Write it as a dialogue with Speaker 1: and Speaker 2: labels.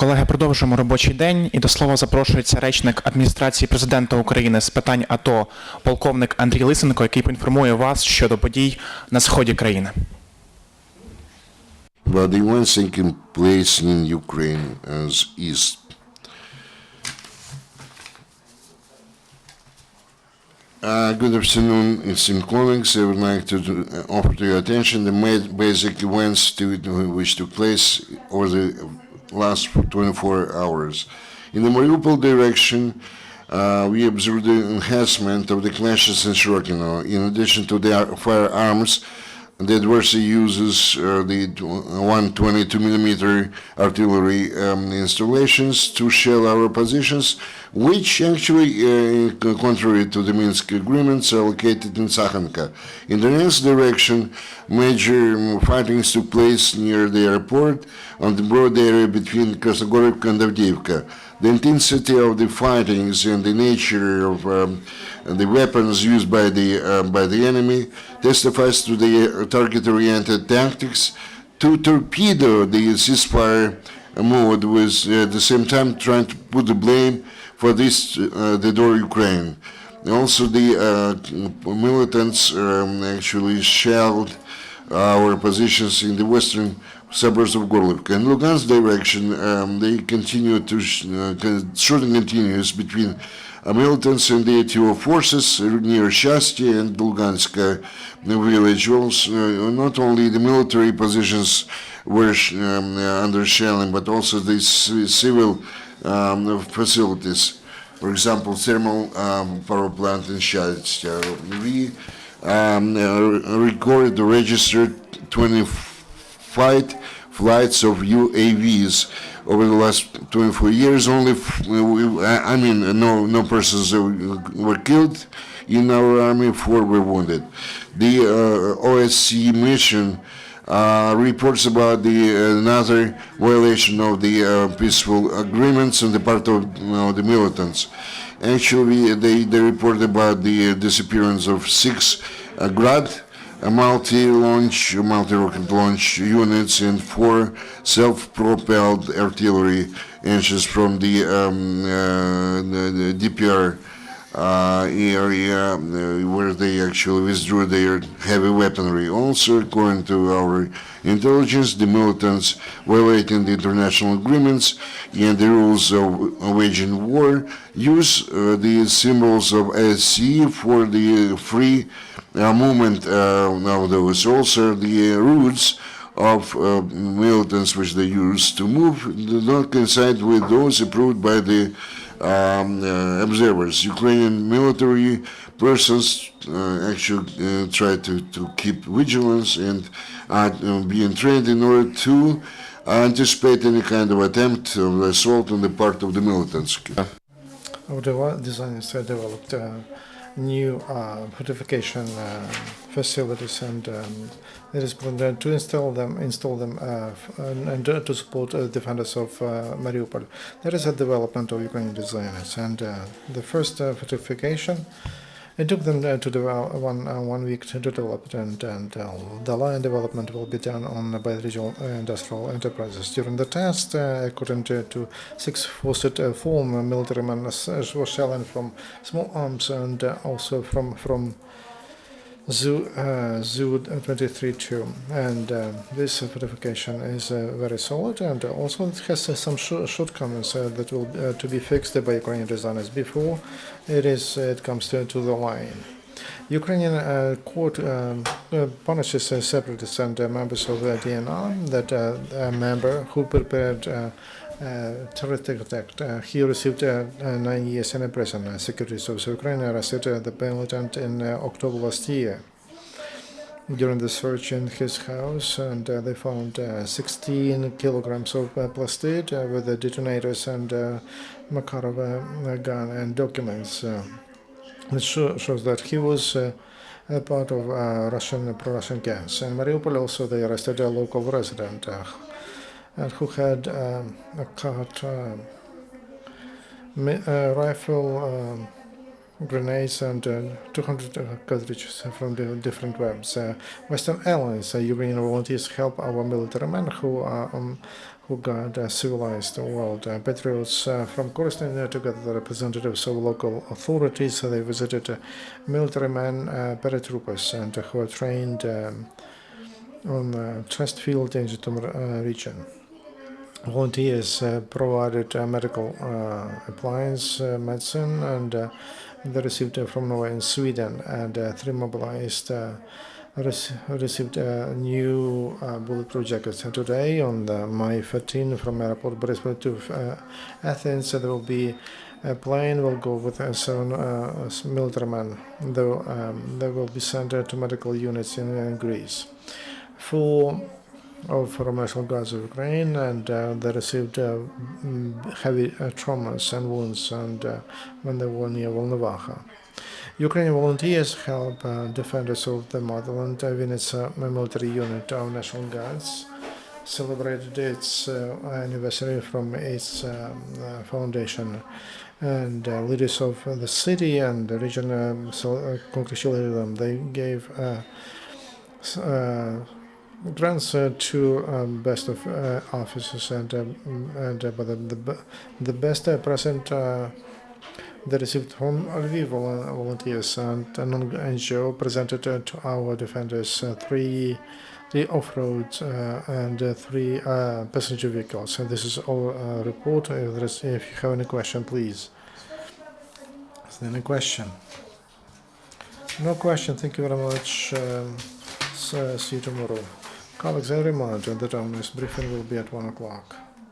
Speaker 1: Колеги, продовжуємо робочий день, і до слова запрошується речник адміністрації президента України з питань АТО, полковник Андрій Lysenko, який поінформує вас щодо подій на сході країни.
Speaker 2: About the events taking place in Ukraine as East. Good afternoon, esteemed colleagues. I would like to offer to your attention the basic events which took place over the last 24 hours. In the Mariupol direction, we observed the enhancement of the clashes in Shirokino. In addition to the firearms, the adversary uses the 122mm artillery installations to shell our positions, which actually, contrary to the Minsk agreements, are located in Sakhanka. In the next direction, major fightings took place near the airport on the broad area between Krasnogorsk and Avdiivka. The intensity of the fightings and the nature of the weapons used by the enemy testifies to the target-oriented tactics to torpedo the ceasefire mode, with at the same time trying to put the blame for this the door Ukraine. Also, the militants actually shelled our positions in the western suburbs of Gorlivka. In Lugansk direction, they continue to shooting continues between militants and the ATO forces near Shasty and Luganska village. Also, not only the military positions were under shelling, but also the civil facilities. For example, thermal power plant in Shasty. We registered 25 flights of UAVs over the last 24 years. Only, no persons were killed in our army, 4 were wounded. The OSCE mission reports about another violation of the peaceful agreements on the part of the militants. Actually, they report about the disappearance of 6 Grad, multi-rocket launch units, and 4 self-propelled artillery engines from the DPR area, where they actually withdrew their heavy weaponry. Also, according to our intelligence, the militants violating the international agreements and the rules of waging war use the symbols of SCE for the free movement of those. Also, the routes of militants which they use to move do not coincide with those approved by the observers. Ukrainian military persons actually try to keep vigilance and being trained in order to anticipate any kind of attempt of assault on the part of the militants.
Speaker 3: Our designers developed new fortification facilities, and it is planned to install them and to support defenders of Mariupol. There is a development of Ukrainian designers, and the first fortification, it took them to develop one week to develop it, and the line development will be done by the regional industrial enterprises. During the test, according to 6 forced form military men were shelling from small arms and also from Zu-23-2, and this fortification is very solid, and also it has some shortcomings that will to be fixed by Ukrainian designers before it comes to the line. Ukrainian court punishes separatists and members of the DNR, that a member who prepared terroristic attack. He received 9 years in prison. Security service of Ukraine arrested the militant in October last year. During the search in his house, and they found 16 kilograms of plastic with the detonators and Makarov gun and documents. It shows that he was a part of pro-Russian gangs. In Mariupol also they arrested a local resident and who had a cart rifle grenades and 200 cartridges from the different webs. Western allies, Ukrainian volunteers help our military men who guard a civilized world. Patriots from Khorasan, together with representatives of local authorities, they visited military men, paratroopers, and who are trained on test field in Zhytomyr region. Volunteers provided medical appliance, medicine, and they received from Norway and Sweden, and 3 mobilized received new bulletproof jackets. And today, on May 13, from airport Boryspil to Athens, there will be a plane will go with 7 military men. They will be sent to medical units in Greece. From National Guards of Ukraine, and they received heavy traumas and wounds, and when they were near Volnovakha. Ukrainian volunteers help defenders of the motherland. Vinnytsia military unit of National Guards celebrated its anniversary from its foundation, and leaders of the city and the region congratulated them. They gave grants to best of officers, and but the best present they received from Lviv volunteers and an NGO presented to our defenders 3 off-road and 3 passenger vehicles. And this is our report. If you have any question, please. Is there any question? No question. Thank you very much. See you tomorrow. Colleagues, I remind you that our next briefing will be at 1 o'clock.